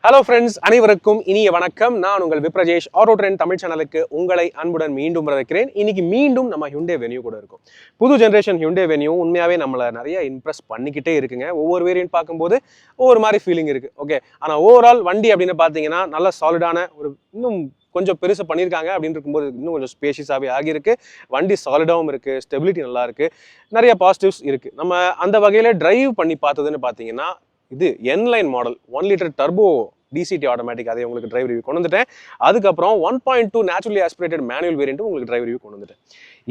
Hello friends, அனைவருக்கும் இனிய வணக்கம். நான் உங்கள் விப்ரஜேஷ் ஆட்டோ ட்ரெண்ட் தமிழ் சேனலுக்கு உங்களை அன்புடன் மீண்டும் வரவேற்கிறேன். இன்னைக்கு மீண்டும் நம்ம ஹியூண்டே வென்யூ கூட இருக்கும். புது ஜென்ரேஷன் ஹியூண்டே வென்யூ உண்மையாகவே நம்மளை நிறைய இம்ப்ரெஸ் பண்ணிக்கிட்டே இருக்குங்க. ஒவ்வொரு வேரியன்ட் பார்க்கும்போது ஒவ்வொரு மாதிரி ஃபீலிங் இருக்கு. ஓகே, ஆனால் ஓவரால் வண்டி அப்படின்னு பார்த்தீங்கன்னா நல்ல சாலிடான ஒரு இன்னும் கொஞ்சம் பெருசாக பண்ணியிருக்காங்க அப்படின்னு இருக்கும்போது இன்னும் கொஞ்சம் ஸ்பேஷியஸாகவே ஆகியிருக்கு. வண்டி சாலிடாகவும் இருக்குது, ஸ்டெபிலிட்டி நல்லா இருக்குது, நிறைய பாசிட்டிவ்ஸ் இருக்குது. நம்ம அந்த வகையில் டிரைவ் பண்ணி பார்த்ததுன்னு பார்த்தீங்கன்னா இது N Line model 1 litre turbo DCT automatic, அதை உங்களுக்கு டிரைவ் ரிவ்யூ கொண்டு வந்துட்டேன். அதுக்கப்புறம் 1.2 நேச்சுரலி ஆஸ்பிரேட்டட் மேனுவல் வேரியன்ட்டும் உங்களுக்கு டிரைவ் ரிவ்யூ கொண்டு வந்துட்டேன்.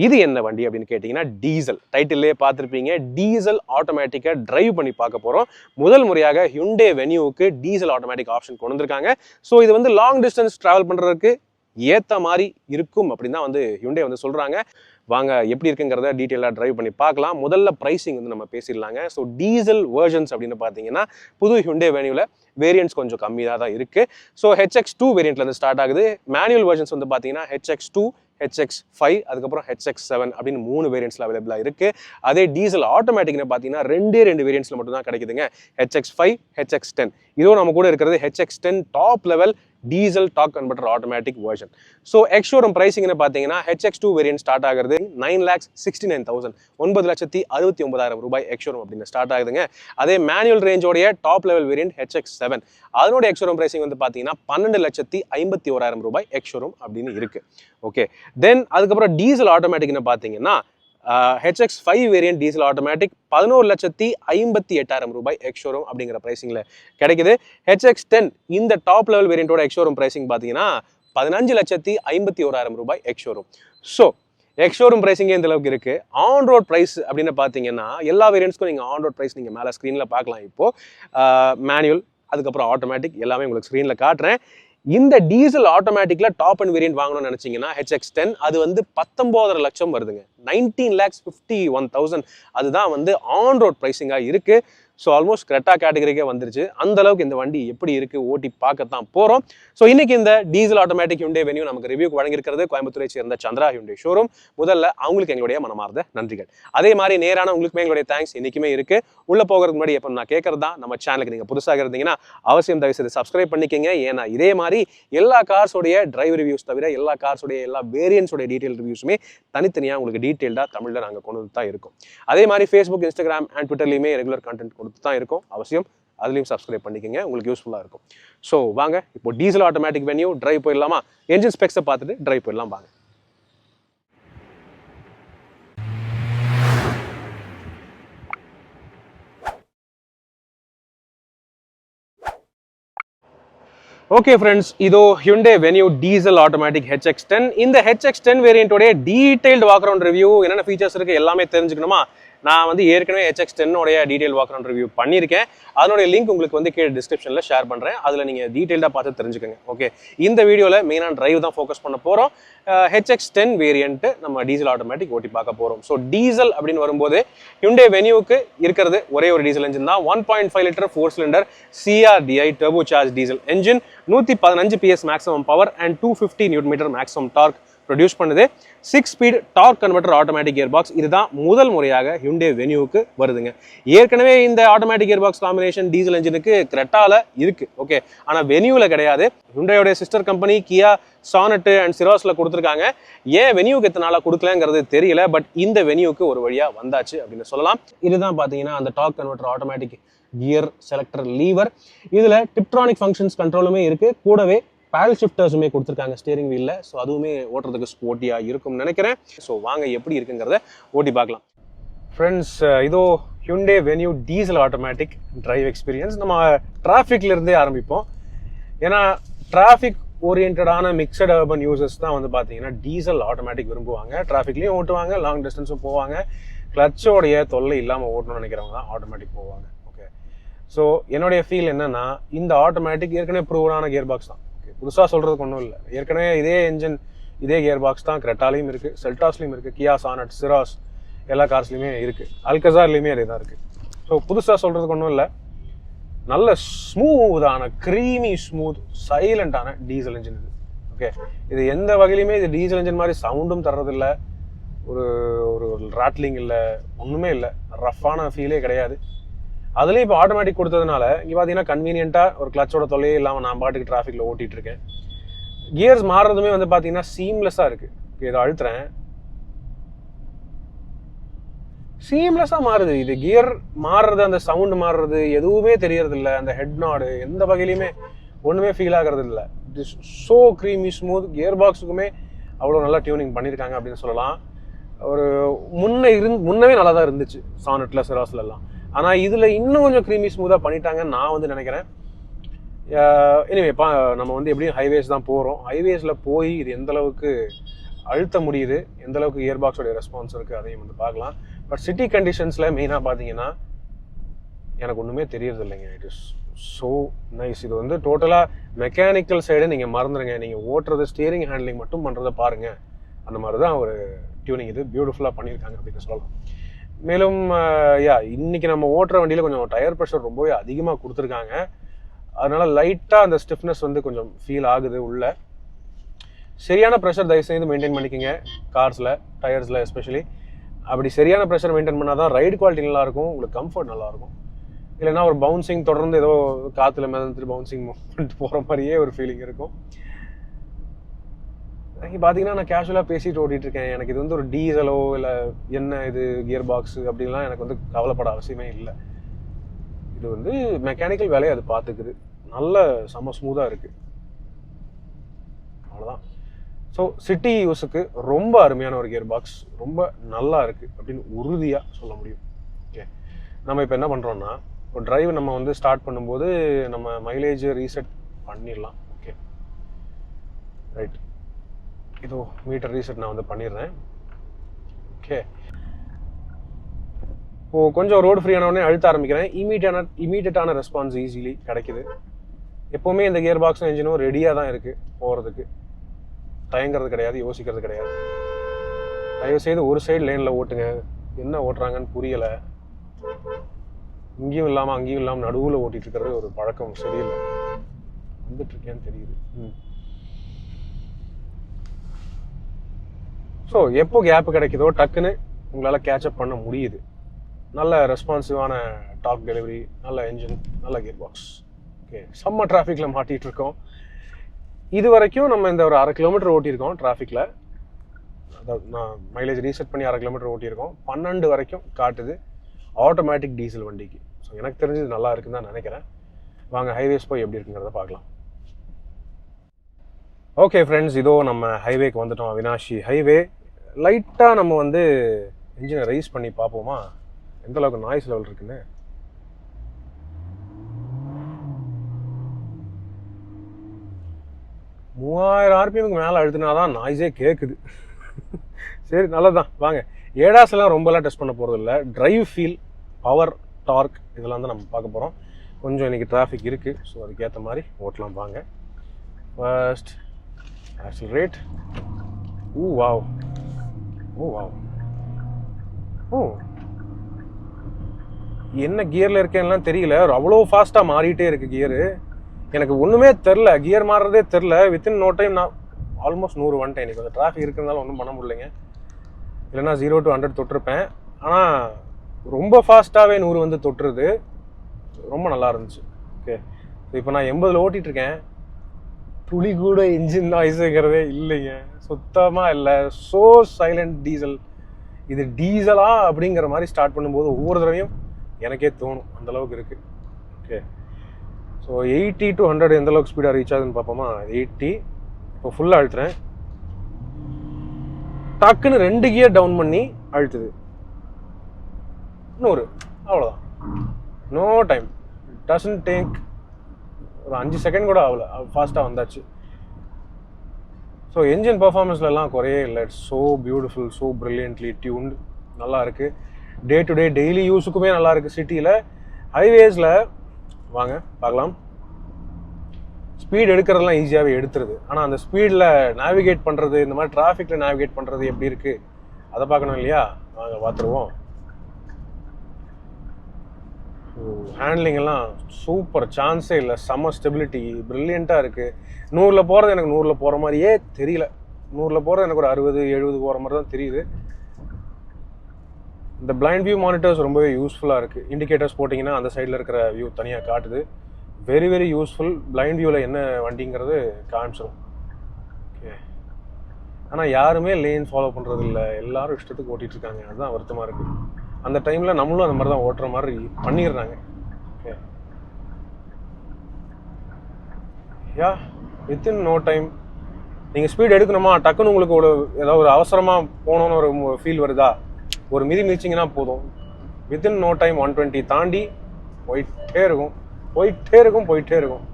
இது என்ன வண்டி அப்படின்னு கேட்டிங்கன்னா டீசல். டைட்டிலே பார்த்துருப்பீங்க, டீசல் ஆட்டோமேட்டிக்காக டிரைவ் பண்ணி பார்க்க போகிறோம். முதல் முறையாக ஹியூண்டே வென்யூவுக்கு டீசல் ஆட்டோமேட்டிக் ஆப்ஷன் கொண்டு வந்திருக்காங்க. ஸோ இது வந்து லாங் டிஸ்டன்ஸ் ட்ராவல் பண்ணுறதுக்கு ஏற்ற மாதிரி இருக்கும் அப்படின்னு தான் வந்து ஹியூண்டே வந்து சொல்கிறாங்க. வாங்க எப்படி இருக்குங்கிறத டீட்டெயிலாக டிரைவ் பண்ணி பார்க்கலாம். முதல்ல ப்ரைஸிங் வந்து நம்ம பேசிடலாங்க. ஸோ டீசல் வெர்ஷன்ஸ் அப்படின்னு பார்த்தீங்கன்னா புது ஹியூண்டே வென்யூவில் வேரியன்ட்ஸ் கொஞ்சம் கம்மியாக தான் இருக்குது. ஸோ HX2 வேரியண்ட்லேருந்து ஸ்டார்ட் ஆகுது. மேனுவல் வெர்ஷன்ஸ் வந்து பார்த்தீங்கன்னா HX2, HX5, அதுக்கப்புறம் HX7 அப்படின்னு 3 வேரியன்ட்ஸில் அவைலபிளாக இருக்குது. அதே டீசல் ஆட்டோமேட்டிக்னு பார்த்தீங்கன்னா ரெண்டு வேரியன்ட்ஸில் மட்டும் தான் கிடைக்குதுங்க. HX5, HX10. இதுவும் நம்ம கூட இருக்கிறது HX10 top level diesel torque converter automatic version. So ex showroom ப்ரைஸிங்னு பார்த்தீங்கன்னா HX2 வேரியன்ட் ஸ்டார்ட் ஆகுறது 9,69,000, 9,69,000 ரூபாய் எக்ஸ்ஷோரூம் அப்படின்னு ஸ்டார்ட் ஆகுதுங்க. அதே மேனுவல் ரேஞ்சோடைய டாப் லெவல் வேரியன்ட் HX7, அதனோட எக்ஸ்ஷோரூம் ப்ரைஸிங் வந்து பார்த்தீங்கன்னா 12,51,000 ரூபாய் எக்ஸ்ஷோரூம் அப்படின்னு இருக்கு. ஓகே, தென் அதுக்கப்புறம் டீசல் ஆட்டோமேட்டிக்னு பார்த்தீங்கன்னா HX5 வேரியன்ட் டீசல் ஆட்டோமேட்டிக் 11,58,000 ரூபாய் எக்ஸ்ஷோரூம் அப்படிங்கிற ப்ரைஸிங்கில் கிடைக்குது. HX10 இந்த டாப் லெவல் வேரியண்டோட எக்ஸ்ஷோரூம் ப்ரைஸிங் பார்த்தீங்கன்னா 15,51,000 ரூபாய் எக்ஸ்ஷோரூம். ஸோ எக்ஸ்ஷோரூம் ப்ரைஸிங்கே இந்த அளவுக்கு இருக்குது. ஆன் ரோட் ப்ரைஸ் அப்படின்னு பார்த்தீங்கன்னா எல்லா வேரியன்ட்ஸ்க்கும் நீங்கள் ஆன் ரோட் ப்ரைஸ் நீங்கள் மேலே ஸ்க்ரீனில் பார்க்கலாம். இப்போது மேனுவல் அதுக்கப்புறம் ஆட்டோமேட்டிக் எல்லாமே உங்களுக்கு ஸ்க்ரீனில் காட்டுறேன். இந்த டீசல் ஆட்டோமேட்டிக்ல டாப் அண்ட் வேரியன்ட் வாங்கணும்னு நினைச்சீங்கன்னா HX10 அது வந்து 19.5 லட்சம் வருதுங்க. 19,51,000 அதுதான் வந்து ஆன் ரோட் ப்ரைஸிங்காக இருக்கு. ஸோ ஆல்மோஸ்ட் கிரெட்டா கேட்டகரிக்கே வந்துருச்சு. அந்த அளவுக்கு இந்த வண்டி எப்படி இருக்கு ஓட்டி பார்க்கத்தான் போறோம். ஸோ இன்னைக்கு இந்த டீசல் ஆட்டோமேட்டிக் ஹியூண்டே வென்யூ நமக்கு ரிவ்யூக்கு வழங்கியிருக்கிறது கோயம்புத்தூரை சேர்ந்த சந்திரா ஹியூண்டே ஷோரூம். முதல்ல அவங்களுக்கு எங்களுடைய மனமார்ந்த நன்றிகள். அதே மாதிரி நேரான உங்களுக்குமே எங்களுடைய தேங்க்ஸ் இன்னைக்குமே இருக்கு. உள்ள போகிறதுக்கு முன்னாடி எப்போ நான் கேட்கறது தான், நம்ம சேனலுக்கு நீங்க புதுசாக இருந்தீங்கன்னா அவசியம் தயவு செய்து சப்ஸ்கிரைப் பண்ணிக்கங்க. ஏன்னா இதே மாதிரி எல்லா கார்ஸோடைய டிரைவ் ரிவ்யூஸ் தவிர எல்லா கார்ஸோடைய எல்லா வேரியன்ஸோடைய டீட்டெயில் ரிவ்யூஸுமே தனித்தனியாக உங்களுக்கு டீட்டெயில்டாக தமிழில் நாங்கள் கொண்டு வந்து தான் இருக்கும். அதே மாதிரி ஃபேஸ்புக், இன்ஸ்டாகிராம் அண்ட் ட்விட்டர்லையுமே ரெகுலர் கண்டென்ட் கொடுத்து தான் இருக்கும். அவசியம் அதுலேயும் சப்ஸ்கிரைப் பண்ணிக்கங்க, உங்களுக்கு யூஸ்ஃபுல்லாக இருக்கும். ஸோ வாங்க இப்போ டீசல் ஆட்டோமேட்டிக் வென்யூ டிரைவ் போயிடலாமா? என்ஜின் ஸ்பெக்ஸை பார்த்துட்டு டிரைவ் போயிடலாம் வாங்க. ஓகே ஃப்ரெண்ட்ஸ், இதோ Hyundai Venue diesel automatic HX10. இந்த HX10 வேரியண்டோடைய டீடைல்டு வாக் அரவுண்ட் ரிவ்யூ, என்னென்ன ஃபீச்சர்ஸ் இருக்குது எல்லாமே தெரிஞ்சுக்கணுமா? நான் வந்து ஏற்கனவே HX10 உடைய டீடைல் வாக் அரவுண்ட் ரிவ்யூ பண்ணியிருக்கேன். அதனுடைய லிங்க் உங்களுக்கு வந்து கீழே டிஸ்கிரிப்ஷனில் ஷேர் பண்ணுறேன். அதில் நீங்கள் டீடைல்டாக பார்த்து தெரிஞ்சுக்கோங்க. ஓகே, இந்த வீடியோவில் மெயினான டிரைவ் தான் ஃபோக்கஸ் பண்ண போகிறோம். HX10 வேரியன்ட்டு நம்ம டீசல் ஆட்டோமேட்டிக் ஓட்டி பார்க்க போகிறோம். ஸோ டீசல் அப்படின்னு வரும்போது ஹியூண்டே வென்யூக்கு இருக்கிறது ஒரே ஒரு டீசல் என்ஜின் தான். 1.5 litre 4 cylinder CRDI turbo charge diesel engine, 115 PS maximum power and 250 newton maximum torque produce பண்ணுது. 6 speed torque converter automatic gear box. இதுதான் முதல் முறையாக ஹியூண்டே வென்யூக்கு வருதுங்க. ஏற்கனவே இந்த automatic gear box combination diesel என்ஜினுக்கு கிரெட்டால இருக்கு. ஓகே, ஆனால் வென்யூல கிடையாது. ஹியூண்டேயோட sister company Kia Sonet and சிராஸ்ல கொடுத்துருக்காங்க. ஏன் வென்யூக்கு எத்தனை நாளாக கொடுக்கலங்கிறது தெரியல. பட் இந்த வென்யூக்கு ஒரு வழியா வந்தாச்சு அப்படின்னு சொல்லலாம். இதுதான் பார்த்தீங்கன்னா அந்த dark converter automatic gear selector lever. இதுல டிப்ட்ரானிக் ஃபங்க்ஷன்ஸ் கண்ட்ரோலுமே இருக்கு. கூடவே பேடல் ஷிஃப்டர்ஸுமே கொடுத்துருக்காங்க ஸ்டீரிங் வீலில். ஸோ அதுவுமே ஓட்டுறதுக்கு ஸ்போர்ட்டியாக இருக்கும்னு நினைக்கிறேன். ஸோ வாங்க எப்படி இருக்குங்கிறத ஓட்டி பார்க்கலாம். ஃப்ரெண்ட்ஸ், இதோ Hyundai Venue diesel automatic drive experience. நம்ம டிராஃபிக்லேருந்தே ஆரம்பிப்போம். ஏன்னா டிராஃபிக் ஓரியன்டான மிக்சட் அர்பன் யூசர்ஸ் தான் வந்து பார்த்தீங்கன்னா டீசல் ஆட்டோமேட்டிக் விரும்புவாங்க. டிராஃபிக்லேயும் ஓட்டுவாங்க, லாங் டிஸ்டன்ஸும் போவாங்க. கிளச்சோடைய தொல்லை இல்லாமல் ஓட்டணும்னு நினைக்கிறவங்க தான் ஆட்டோமேட்டிக் போவாங்க. ஓகே, ஸோ என்னுடைய ஃபீல் என்னன்னா இந்த ஆட்டோமேட்டிக் ஏற்கனவே ப்ரூவனான கியர் பாக்ஸ் தான். புதுசாக சொல்கிறதுக்கு ஒன்றும் இல்லை. ஏற்கனவே இதே என்ஜின் இதே கியர் பாக்ஸ் தான் கிரெட்டாலையும் இருக்குது, செல்டாஸ்லையும் இருக்குது, கியா சானட், சிராஸ் எல்லா கார்ஸ்லையுமே இருக்குது, அல்கசார்லையுமே அதே தான் இருக்குது. ஸோ புதுசாக சொல்கிறதுக்கு ஒன்றும் இல்லை. நல்ல ஸ்மூத்தான க்ரீமி ஸ்மூத் சைலண்டான டீசல் என்ஜின் இது. ஓகே, இது எந்த வகையிலுமே இது டீசல் என்ஜின் மாதிரி சவுண்டும் தர்றதில்லை, ஒரு ஒரு ராட்லிங் இல்லை, ஒன்றுமே இல்லை, ரஃப்பான ஃபீலே கிடையாது. அதுலேயும் இப்போ ஆட்டோமேட்டிக் கொடுத்ததுனால இங்கே பார்த்தீங்கன்னா கன்வீனியண்ட்டாக ஒரு கிளச்சோட தொல்லையே இல்லாமல் நான் பாட்டுக்கு டிராஃபிக்கில் ஓட்டிகிட்டு இருக்கேன். கியர்ஸ் மாறுறதுமே வந்து பார்த்தீங்கன்னா சீம்லெஸ்ஸாக இருக்குது. இதை அழுத்துறேன், சீம்லெஸ்ஸாக மாறுது. இது கியர் மாறுறது, அந்த சவுண்டு மாறுறது எதுவுமே தெரியறது இல்லை. அந்த ஹெட் நாடு எந்த வகையிலையுமே ஒன்றுமே ஃபீல் ஆகிறது இல்லை. It is so creamy smooth. Gear பாக்ஸுக்குமே அவ்வளோ நல்லா டியூனிங் பண்ணியிருக்காங்க அப்படின்னு சொல்லலாம். ஒரு முன்னவே நல்லா தான் இருந்துச்சு சானட்டில், சிராஸ்லாம். ஆனால் இதில் இன்னும் கொஞ்சம் க்ரீமி ஸ்மூத்தாக பண்ணிட்டாங்கன்னு நான் வந்து நினைக்கிறேன். எனிவே நம்ம வந்து எப்படியும் ஹைவேஸ் தான் போகிறோம். ஹைவேஸில் போய் இது எந்தளவுக்கு அழுத்த முடியுது, எந்தளவுக்கு கியர் பாக்ஸோடைய ரெஸ்பான்ஸ் இருக்குது, அதையும் வந்து பார்க்கலாம். பட் சிட்டி கண்டிஷன்ஸில் மெயினாக பார்த்தீங்கன்னா எனக்கு ஒன்றுமே தெரியறது இல்லைங்க. It is so nice. இது வந்து டோட்டலாக மெக்கானிக்கல் சைடை நீங்கள் மறந்துடுங்க. நீங்கள் ஓட்டுறது, ஸ்டியரிங் ஹேண்ட்லிங் மட்டும் பண்ணுறதை பாருங்கள். அந்த மாதிரி தான் ஒரு டியூனிங் இது பியூட்டிஃபுல்லாக பண்ணியிருக்காங்க அப்படின்னு சொல்லலாம். மேலும் இன்னைக்கு நம்ம ஓட்டுற வண்டியில் கொஞ்சம் டயர் ப்ரெஷர் ரொம்பவே அதிகமாக கொடுத்துருக்காங்க. அதனால லைட்டாக அந்த ஸ்டிஃப்னஸ் வந்து கொஞ்சம் ஃபீல் ஆகுது உள்ள. சரியான ப்ரெஷர் தயவுசெய்து மெயின்டைன் பண்ணிக்கோங்க கார்ஸில், டயர்ஸில் எஸ்பெஷலி. அப்படி சரியான ப்ரெஷர் மெயின்டைன் பண்ணால் தான் ரைடு குவாலிட்டி நல்லாயிருக்கும், உங்களுக்கு கம்ஃபர்ட் நல்லாயிருக்கும். இல்லைன்னா ஒரு பவுன்சிங் தொடர்ந்து ஏதோ காற்றுல மிதந்துட்டு பவுன்சிங் பண்ணிட்டு போகிற மாதிரியே ஒரு ஃபீலிங் இருக்கும். பார்த்தீங்கன்னா நான் கேஷுவலாக பேசிட்டு ஓட்டிகிட்டு இருக்கேன். எனக்கு இது வந்து ஒரு டீசலோ இல்லை என்ன இது கியர் பாக்ஸு அப்படின்லாம் எனக்கு வந்து கவலைப்பட அவசியமே இல்லை. இது வந்து மெக்கானிக்கல் வேலையை அது பார்த்துக்குது. நல்ல செம்ம ஸ்மூத்தாக இருக்குது. அவ்வளோதான். ஸோ சிட்டி யூஸுக்கு ரொம்ப அருமையான ஒரு கியர் பாக்ஸ், ரொம்ப நல்லா இருக்குது அப்படின்னு உறுதியாக சொல்ல முடியும். ஓகே, நம்ம இப்போ என்ன பண்ணுறோன்னா, ஒரு டிரைவ் நம்ம வந்து ஸ்டார்ட் பண்ணும்போது நம்ம மைலேஜ் ரீசெட் பண்ணிடலாம். ஓகே ரைட், இதோ மீட்டர் ரீசெட் நான் வந்து பண்ணிடுறேன். ஓகே, கொஞ்சம் ரோடு ஃப்ரீயான உடனே அழுத்த ஆரம்பிக்கிறேன். இமீடியட்டான ரெஸ்பான்ஸ் ஈஸிலி கிடைக்குது. எப்போவுமே இந்த கியர் பாக்ஸும் என்ஜினும் ரெடியாக தான் இருக்குது போகிறதுக்கு. தயங்கிறது கிடையாது, யோசிக்கிறது கிடையாது. தயவுசெய்து ஒரு சைடு லேனில் ஓட்டுங்க. என்ன ஓட்டுறாங்கன்னு புரியலை, இங்கேயும் இல்லாமல் அங்கேயும் இல்லாமல் நடுவில் ஓட்டிகிட்டு இருக்கிறது ஒரு பழக்கம் சரியில்லை. வந்துட்டுருக்கேன்னு தெரியுது. ஸோ எப்போ கேப் கிடைக்குதோ டக்குன்னு உங்களால் கேட்சப் பண்ண முடியுது. நல்ல ரெஸ்பான்சிவான டாக் டெலிவரி, நல்ல என்ஜின், நல்ல கியர் பாக்ஸ். ஓகே, செம்ம டிராஃபிக்கில் மாட்டிகிட்டு இருக்கோம். இது வரைக்கும் நம்ம இந்த ஒரு 1/2 கிலோமீட்டர் ஓட்டியிருக்கோம் டிராஃபிக்கில். அதாவது நான் மைலேஜ் ரீசெட் பண்ணி 1/2 கிலோமீட்டர் ஓட்டியிருக்கோம். 12 வரைக்கும் காட்டுது ஆட்டோமேட்டிக் டீசல் வண்டிக்கு. ஸோ எனக்கு தெரிஞ்சது நல்லா இருக்குன்னு தான் நினைக்கிறேன். வாங்க ஹைவேஸ் போய் எப்படி இருக்குங்கிறத பார்க்கலாம். ஓகே ஃப்ரெண்ட்ஸ், இதோ நம்ம ஹைவேக்கு வந்துட்டோம். அவினாஷி ஹைவே. லைட்டாக நம்ம வந்து இன்ஜினை ரைஸ் பண்ணி பார்ப்போமா எந்த அளவுக்கு நாய்ஸ் லெவல் இருக்குன்னு. மூவாயிரம் ஆர்பிஎம்க்கு மேலே அழுத்தினாதான் நாய்ஸே கேட்குது. சரி, நல்லதுதான். வாங்க, ஏடாஸ்லாம் ரொம்பலாம் டெஸ்ட் பண்ண போகிறது இல்லை. டிரைவ் ஃபீல், பவர், டார்க் இதெல்லாம் தான் நம்ம பார்க்க போகிறோம். கொஞ்சம் இன்றைக்கி டிராஃபிக் இருக்குது, ஸோ அதுக்கேற்ற மாதிரி ஓட்டலாம். வாங்க, ஃபர்ஸ்ட் ஆக்சிலரேட். வாவ், வாவ், என்ன கியரில் இருக்கேன்லாம் தெரியல. அவ்வளோ ஃபாஸ்ட்டாக மாறிட்டே இருக்குது கியரு. எனக்கு ஒன்றுமே தெரில, கியர் மாறுறதே தெரில. வித்தின் நோ டைம் நான் ஆல்மோஸ்ட் 100 வந்துட்டேன். இன்றைக்கி கொஞ்சம் டிராஃபிக் இருக்கிறதுனால ஒன்றும் பண்ண முடியலைங்க. இல்லைனா 0 to 100 தொட்டிருப்பேன். ஆனால் ரொம்ப ஃபாஸ்ட்டாகவே 100 வந்து தொட்டுருது. ரொம்ப நல்லா இருந்துச்சு. ஓகே, இப்போ நான் 80 ஓட்டிகிட்ருக்கேன். துளி கூட இன்ஜின் நாய்ஸுங்கிறதே இல்லைங்க, சுத்தமாக இல்லை. So silent diesel. இது டீசலா அப்படிங்கிற மாதிரி ஸ்டார்ட் பண்ணும்போது ஒவ்வொரு தடவையும் எனக்கே தோணும், அந்தளவுக்கு இருக்குது. ஓகே, ஸோ 80 to 100 எந்த அளவுக்கு ஸ்பீடாக ரீச் ஆகுதுன்னு பார்ப்போமா. 80. இப்போ ஃபுல்லாக அழுத்துறேன். டக்குன்னு 2 கியர் டவுன் பண்ணி அழுத்துது. 100. அவ்வளோதான். நோ டைம், டசன்ட் டேக் ஒரு 5 செகண்ட் கூட ஆகல, ஃபாஸ்ட்டாக வந்தாச்சு. ஸோ என்ஜின் பர்ஃபார்மன்ஸ்லாம் குறையே இல்லை. It's so beautiful, so brilliantly tuned. நல்லா இருக்குது. டே டு டே டெய்லி யூஸுக்குமே நல்லா இருக்குது. சிட்டியில், ஹைவேஸில் வாங்க பார்க்கலாம். ஸ்பீட் எடுக்கிறதெல்லாம் ஈஸியாகவே எடுத்துருது. ஆனால் அந்த ஸ்பீடில் நேவிகேட் பண்ணுறது, இந்த மாதிரி டிராஃபிக்கில் நேவிகேட் பண்ணுறது எப்படி இருக்குது அதை பார்க்கணும் இல்லையா. வாங்க பார்த்துருவோம். ஹேண்ட்லிங் எல்லாம் சூப்பர், சான்ஸே இல்லை. செம்ம ஸ்டெபிலிட்டி, ப்ரில்லியண்ட்டாக இருக்குது. 100ல் போகிறது எனக்கு 100ல் போகிற மாதிரியே தெரியல. 100ல் போகிறது எனக்கு ஒரு 60-70 போகிற மாதிரி தான் தெரியுது. இந்த பிளைண்ட் வியூ மானிட்டர்ஸ் ரொம்பவே யூஸ்ஃபுல்லாக இருக்குது. இண்டிகேட்டர்ஸ் போட்டிங்கன்னா அந்த சைடில் இருக்கிற வியூ தனியாக காட்டுது. Very very useful. பிளைண்ட் வியூவில் என்ன வண்டிங்கிறது காமிச்சிடும். ஓகே, ஆனால் யாருமே லேன் ஃபாலோ பண்ணுறது இல்லை, எல்லாரும் இஷ்டத்துக்கு ஓட்டிகிட்டு இருக்காங்க. அதுதான் வருத்தமாக இருக்குது. அந்த டைமில் நம்மளும் அந்த மாதிரி தான் ஓட்டுற மாதிரி பண்ணிடுறாங்க. ஓகே, யா வித்தின் நோ டைம் நீங்கள் ஸ்பீட் எடுக்கணுமா, டக்குன்னு உங்களுக்கு ஏதாவது ஒரு அவசரமாக போகணுன்னு ஒரு ஃபீல் வருதா, ஒரு மிதிச்சிங்கன்னா போதும், வித்தின் நோ டைம் 120 தாண்டி போயிட்டே இருக்கும்.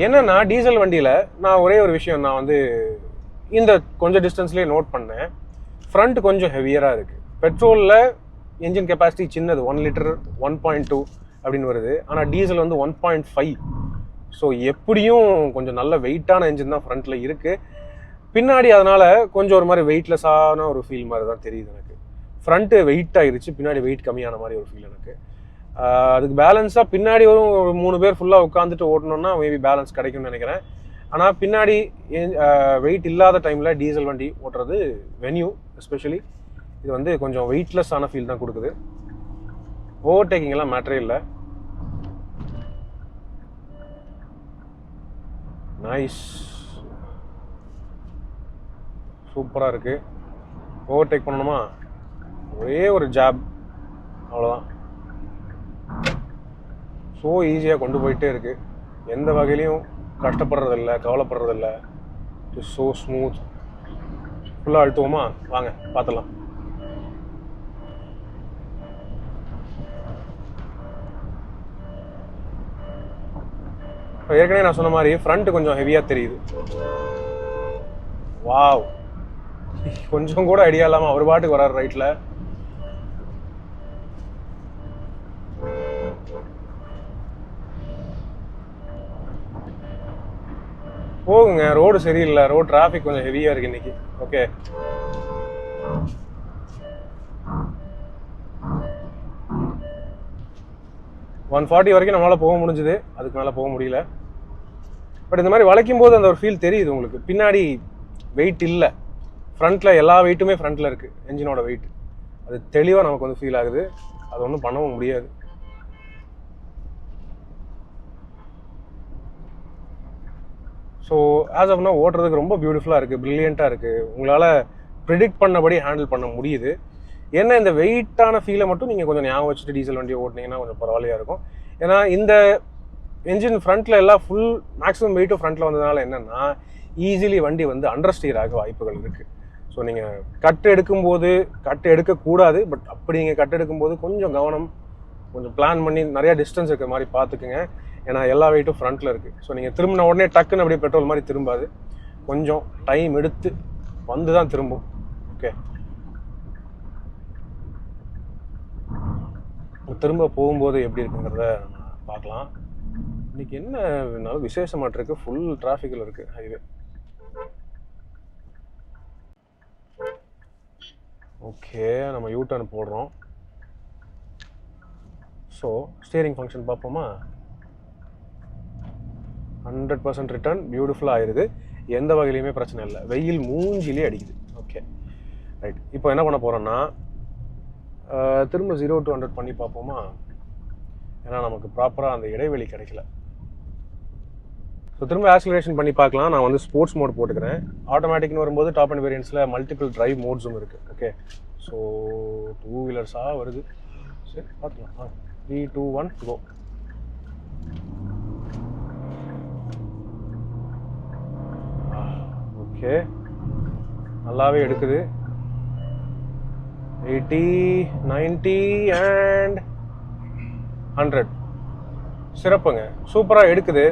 என்னன்னா டீசல் வண்டியில் நான் ஒரே ஒரு விஷயம் நான் வந்து இந்த கொஞ்சம் டிஸ்டன்ஸ்லேயே நோட் பண்ணேன். ஃப்ரண்ட் கொஞ்சம் ஹெவியராக இருக்குது. பெட்ரோலில் என்ஜின் கெப்பாசிட்டி சின்னது, 1 லிட்டர் 1.2 அப்படின்னு வருது. ஆனால் டீசல் வந்து 1.5. ஸோ எப்படியும் கொஞ்சம் நல்ல வெயிட்டான என்ஜின் தான் ஃப்ரண்ட்டில் இருக்குது. பின்னாடி அதனால் கொஞ்சம் ஒரு மாதிரி வெயிட்லெஸ்ஸான ஒரு ஃபீல் மாதிரி தான் தெரியுது எனக்கு. ஃப்ரண்ட்டு வெயிட் ஆகிருச்சு, பின்னாடி வெயிட் கம்மியான மாதிரி ஒரு ஃபீல் எனக்கு. அதுக்கு பேலன்ஸாக பின்னாடி ஒரு 3 பேர் ஃபுல்லாக உட்காந்துட்டு ஓட்டணுன்னா மேபி பேலன்ஸ் கிடைக்கும்னு நினைக்கிறேன். ஆனால் பின்னாடி வெயிட் இல்லாத டைமில் டீசல் வண்டி ஓட்டுறது வென்யூ எஸ்பெஷலி இது வந்து கொஞ்சம் வெயிட்லெஸ்ஸான ஃபீல் தான் கொடுக்குது. ஓவர்டேக்கிங் எல்லாம் மேட்டரே இல்லை. நைஸ், சூப்பராக இருக்குது. ஓவர்டேக் பண்ணணுமா, ஒரே ஒரு ஜாப், அவ்வளோதான். ஸோ ஈஸியாக கொண்டு போயிட்டே இருக்குது. எந்த வகையிலையும் கஷ்டப்படுறதில்ல, கவலைப்படுறதில்ல. It's so smooth. ஃபுல்லாக அழுத்துவோமா, வாங்க பார்த்துலாம். ஏற்கனவே நான் சொன்ன மாதிரி ஃப்ரண்ட் கொஞ்சம் ஹெவியாக தெரியுது. வாவ், கொஞ்சம் கூட ஐடியா இல்லாமல் அவர் பாட்டுக்கு வராரு ரைட்டில். போகுங்க, ரோடு சரியில்லை, ரோடு டிராஃபிக் கொஞ்சம் ஹெவியாக இருக்கு இன்னைக்கு. ஓகே, ஒன் 140 வரைக்கும் நம்மளால் போக முடிஞ்சுது, அதுக்கு மேலே போக முடியல. பட் இந்த மாதிரி வளைக்கும் போது அந்த ஒரு ஃபீல் தெரியுது உங்களுக்கு. பின்னாடி வெயிட் இல்லை, ஃப்ரண்ட்டில் எல்லா வெயிட்டுமே ஃப்ரண்ட்டில் இருக்குது, என்ஜினோட வெயிட். அது தெளிவாக நமக்கு வந்து ஃபீல் ஆகுது. அது ஒன்றும் பண்ணவும் முடியாது. ஸோ ஆஸ் ஆஃப்னா ஓட்டுறதுக்கு ரொம்ப பியூட்டிஃபுல்லாக இருக்குது, ப்ரில்லியண்ட்டாக இருக்குது. உங்களால் ப்ரிடிக்ட் பண்ணபடி ஹேண்டில் பண்ண முடியுது. ஏன்னா இந்த வெயிட்டான ஃபீலை மட்டும் நீங்கள் கொஞ்சம் ஞாபகம் வச்சுட்டு டீசல் வண்டியை ஓட்டினீங்கன்னா கொஞ்சம் பரவாயில்லையாக இருக்கும். ஏன்னா இந்த என்ஜின் ஃப்ரண்ட்டில் எல்லாம் ஃபுல் மேக்ஸிமம் வெயிட்டும் ஃப்ரண்ட்டில் வந்ததுனால என்னென்னா ஈஸிலி வண்டி வந்து அண்டர் ஸ்டீர் ஆக வாய்ப்புகள் இருக்குது. ஸோ நீங்கள் கட்டு எடுக்கக்கூடாது, பட் அப்படி நீங்கள் கட்டு எடுக்கும்போது கொஞ்சம் கவனம், கொஞ்சம் பிளான் பண்ணி நிறையா டிஸ்டன்ஸ் இருக்கிற மாதிரி பார்த்துக்குங்க. ஏன்னா எல்லா வெயிட்டும் ஃப்ரண்ட்டில் இருக்குது. ஸோ நீங்கள் திரும்பின உடனே டக்குன்னு அப்படியே பெட்ரோல் மாதிரி திரும்பாது, கொஞ்சம் டைம் எடுத்து வந்து தான் திரும்பும். ஓகே, திரும்ப போகும்போது எப்படி இருக்குங்கிறத நம்ம பார்க்கலாம். இன்னைக்கு என்ன விசேஷமாட்டு இருக்கு, ஃபுல் டிராஃபிக்கில் இருக்குது ஹைவே. ஓகே, நம்ம யூ டர்ன் போடுறோம். ஸோ ஸ்டியரிங் ஃபங்க்ஷன் பார்ப்போமா. 100% ரிட்டர்ன் பியூட்டிஃபுல்லாக ஆயிடுது, எந்த வகையிலையுமே பிரச்சனை இல்லை. வெயில் மூஞ்சிலே அடிக்குது. ஓகே ரைட், இப்போ என்ன பண்ண போகிறோன்னா திரும்ப 0 to 100 பண்ணி பார்ப்போமா. ஏன்னா நமக்கு ப்ராப்பராக அந்த இடைவெளி கிடைக்கல. ஸோ திரும்ப ஆக்சிலரேஷன் பண்ணி பார்க்கலாம். நான் வந்து ஸ்போர்ட்ஸ் மோட் போட்டுக்கிறேன். ஆட்டோமேட்டிக்னு வரும்போது டாப் அண்ட் வேரியன்ஸில் மல்டிபிள் டிரைவ் மோட்ஸும் இருக்குது. ஓகே, ஸோ 2 வீலர்ஸாக வருது. சரி பார்த்துக்கலாம். 3, 2, 1 கோ. ஓகே, நல்லாவே எடுக்குது. 80, 90 and 100. சிறப்புங்க, சூப்பராக எடுக்குது.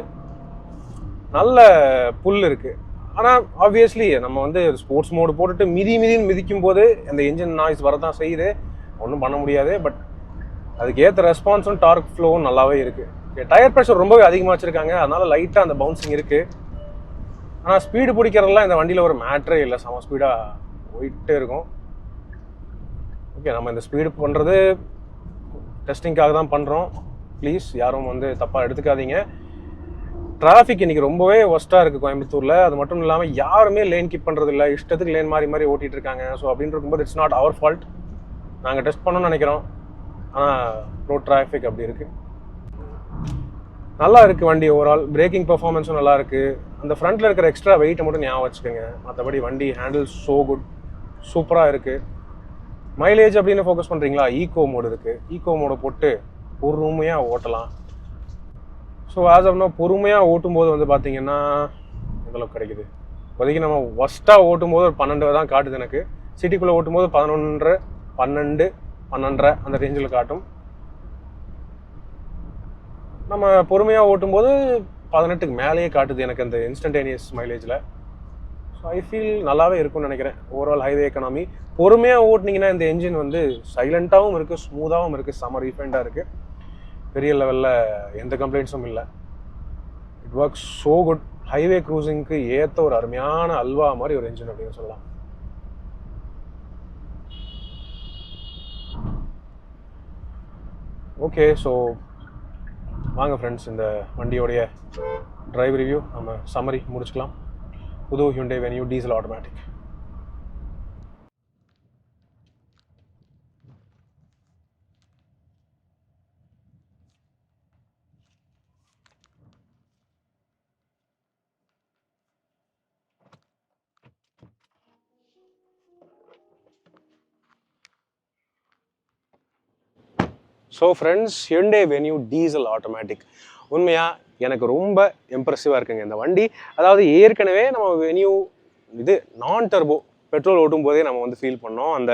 நல்ல புல் இருக்குது. ஆனால் ஆப்வியஸ்லி நம்ம வந்து ஸ்போர்ட்ஸ் மோடு போட்டுட்டு மிதின்னு மிதிக்கும் போது அந்த என்ஜின் நாய்ஸ் வரதான் செய்யுது, ஒன்றும் பண்ண முடியாது. பட் அதுக்கு ஏற்ற ரெஸ்பான்ஸும் டார்க் ஃப்ளோவும் நல்லாவே இருக்குது. ஓகே, டயர் ப்ரெஷர் ரொம்பவே அதிகமாக வச்சுருக்காங்க, அதனால் லைட்டாக அந்த பவுன்சிங் இருக்குது. ஆனால் ஸ்பீடு பிடிக்கிறதுலாம் இந்த வண்டியில் ஒரு மேட்ரே இல்லை, செம ஸ்பீடாக போயிட்டே இருக்கும். ஓகே, நம்ம இந்த ஸ்பீடு பண்ணுறது டெஸ்டிங்காக தான் பண்ணுறோம். ப்ளீஸ் யாரும் வந்து தப்பாக எடுத்துக்காதீங்க. டிராஃபிக் இன்னைக்கு ரொம்பவே ஒஸ்ட்டாக இருக்குது கோயம்புத்தூரில். அது மட்டும் இல்லாமல் யாருமே லேன் கீப் பண்ணுறது இல்லை, இஷ்டத்துக்கு லேன் மாறி மாறி ஓட்டிகிட்டு இருக்காங்க. ஸோ அப்படின்னு இருக்கும்போது இட்ஸ் நாட் அவர் ஃபால்ட். நாங்கள் டெஸ்ட் பண்ணணும்னு நினைக்கிறோம், ஆனால் ரோட் டிராஃபிக் அப்படி இருக்குது. நல்லா இருக்குது வண்டி. ஓவரால் பிரேக்கிங் பெர்ஃபார்மன்ஸும் நல்லா இருக்குது. அந்த ஃப்ரண்ட்டில் இருக்கிற எக்ஸ்ட்ரா வெயிட்டை மட்டும் ஞாபகம் வச்சுக்கோங்க. மற்றபடி வண்டி ஹேண்டில் ஸோ குட், சூப்பராக இருக்குது. மைலேஜ் அப்படின்னு ஃபோக்கஸ் பண்ணுறீங்களா, ஈகோ மோடு இருக்குது. ஈகோ மோடை போட்டு பொறுமையாக ஓட்டலாம். ஸோ ஆஸ் ஆஃப் நோ பொறுமையாக ஓட்டும்போது வந்து பார்த்தீங்கன்னா எவ்வளோ கிடைக்குது. இப்போதைக்கு நம்ம ஒஸ்ட்டாக ஓட்டும்போது ஒரு 12 தான் காட்டுது எனக்கு. சிட்டிக்குள்ளே ஓட்டும்போது 11, 12, 12 அந்த ரேஞ்சில் காட்டும். நம்ம பொறுமையாக ஓட்டும்போது 18க்கு மேலேயே காட்டுது எனக்கு அந்த இன்ஸ்டன்டேனியஸ் மைலேஜில். ஸோ ஐ ஃபீல் நல்லாவே இருக்கும்னு நினைக்கிறேன். ஓவரால் ஹைவே எக்கனாமி பொறுமையாக ஓட்டினீங்கன்னா இந்த என்ஜின் வந்து சைலண்ட்டாகவும் இருக்குது, ஸ்மூத்தாகவும் இருக்குது, செம ரீஃபைண்டாக இருக்குது. பெரிய லெவலில் எந்த கம்ப்ளைண்ட்ஸும் இல்லை. It works so good. Highway க்ரூசிங்க்கு ஏற்ற ஒரு அருமையான அல்வா மாதிரி ஒரு என்ஜின் அப்படின்னு சொல்லலாம். ஓகே, ஸோ வாங்க ஃப்ரெண்ட்ஸ், இந்த வண்டியோடைய டிரைவ் ரிவ்யூ நம்ம சம்மரி முடிச்சுக்கலாம். புது Hyundai Venue diesel automatic. So friends, Hyundai Venue diesel automatic உண்மையாக எனக்கு ரொம்ப இம்ப்ரெசிவாக இருக்குங்க இந்த வண்டி. அதாவது ஏற்கனவே நம்ம வென்யூ இது நான் டர்போ பெட்ரோல் ஓட்டும் போதே நம்ம வந்து ஃபீல் பண்ணோம். அந்த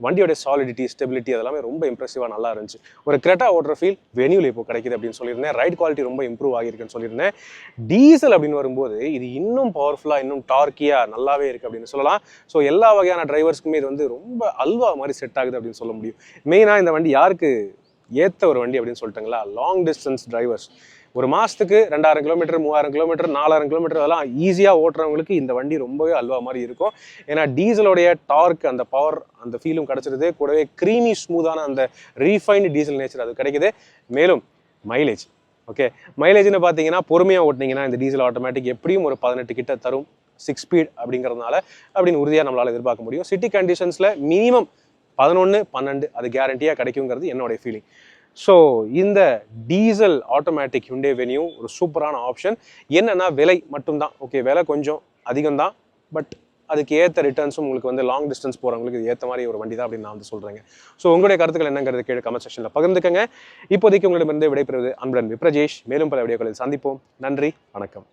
வண்டியோட சாலிடிட்டி, ஸ்டெபிலிட்டி அதெல்லாமே ரொம்ப இம்ப்ரெசிவாக நல்லா இருந்துச்சு. ஒரு கிரெட்டா ஓட்டுற ஃபீல் வென்யூவில் இப்போ கிடைக்குது அப்படின்னு சொல்லியிருந்தேன். ரைட் குவாலிட்டி ரொம்ப இம்ப்ரூவ் ஆகியிருக்குன்னு சொல்லியிருந்தேன். டீசல் அப்படின்னு வரும்போது இது இன்னும் பவர்ஃபுல்லாக, இன்னும் டார்க்கியாக நல்லாவே இருக்குது அப்படின்னு சொல்லலாம். ஸோ எல்லா வகையான டிரைவர்ஸ்க்குமே இது வந்து ரொம்ப அல்வா மாதிரி செட் ஆகுது அப்படின்னு சொல்ல முடியும். மெயினாக இந்த வண்டி யாருக்கு ஏற்ற ஒரு வண்டி அப்படின்னு சொல்லிட்டுங்களா, லாங் டிஸ்டன்ஸ் டிரைவர்ஸ். ஒரு மாதத்துக்கு 2000 கிலோமீட்டர், 3000 கிலோமீட்டர், 4000 கிலோமீட்டர் அதெல்லாம் ஈஸியாக ஓட்டுறவங்களுக்கு இந்த வண்டி ரொம்பவே அல்வா மாதிரி இருக்கும். ஏன்னா டீசலோடைய டார்க், அந்த பவர், அந்த ஃபீலும் கிடச்சிருது. கூடவே க்ரீமி ஸ்மூத்தான அந்த ரீஃபைன்டு டீசல் நேச்சர் அது கிடைக்குது. மேலும் மைலேஜ், ஓகே, மைலேஜ்னு பார்த்தீங்கன்னா பொறுமையாக ஓட்டினீங்கன்னா இந்த டீசல் ஆட்டோமேட்டிக் எப்படியும் ஒரு 18 கிட்ட தரும். 6 ஸ்பீட் அப்படிங்கிறதுனால அப்படின்னு உறுதியாக நம்மளால் எதிர்பார்க்க முடியும். சிட்டி கண்டிஷன்ஸில் மினிமம் 11, 12 அது கேரண்டியாக கிடைக்குங்கிறது என்னுடைய ஃபீலிங். ஸோ இந்த டீசல் ஆட்டோமேட்டிக் ஹியூண்டே வென்யூ ஒரு சூப்பரான ஆப்ஷன். என்னென்னா விலை மட்டும்தான். ஓகே, விலை கொஞ்சம் அதிகம்தான், பட் அதுக்கு ஏற்ற ரிட்டர்ன்ஸும் உங்களுக்கு வந்து லாங் டிஸ்டன்ஸ் போகிறவங்களுக்கு இது ஏற்ற மாதிரி ஒரு வண்டி தான் அப்படின்னு நான் வந்து சொல்கிறேங்க. ஸோ உங்களுடைய கருத்துக்கள் என்னங்கிறது கீழே கமெண்ட் செக்ஷனில் பகிர்ந்துக்கங்க. இப்போதைக்கு உங்களிடமிருந்து விடைபெறுவது அன்புடன் விப்ரஜேஷ். மேலும் பல வீடியோக்களில் சந்திப்போம். நன்றி, வணக்கம்.